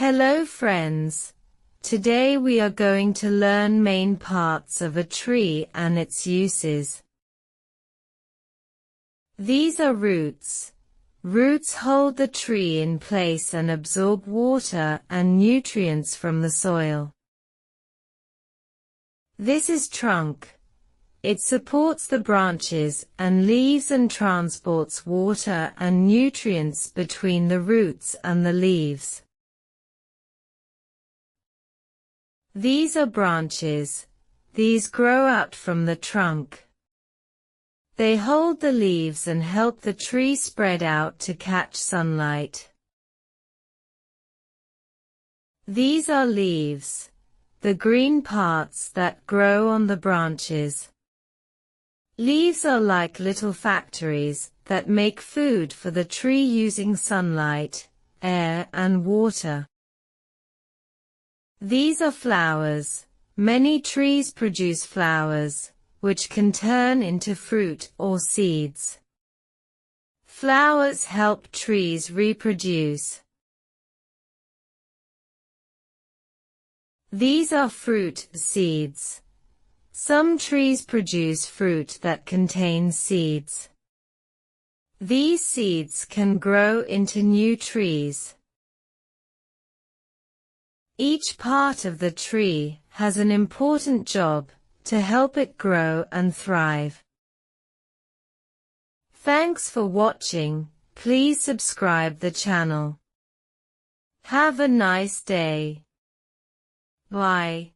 Hello friends. Today we are going to learn main parts of a tree and its uses. These are roots. Roots hold the tree in place and absorb water and nutrients from the soil. This is trunk. It supports the branches and leaves and transports water and nutrients between the roots and the leaves. These are branches. These grow out from the trunk. They hold the leaves and help the tree spread out to catch sunlight. These are leaves, the green parts that grow on the branches. Leaves are like little factories that make food for the tree using sunlight, air, and water. These are flowers. Many trees produce flowers, which can turn into fruit or seeds. Flowers help trees reproduce. These are fruit seeds. Some trees produce fruit that contains seeds. These seeds can grow into new trees. Each part of the tree has an important job to help it grow and thrive. Thanks for watching. Please subscribe the channel. Have a nice day. Bye.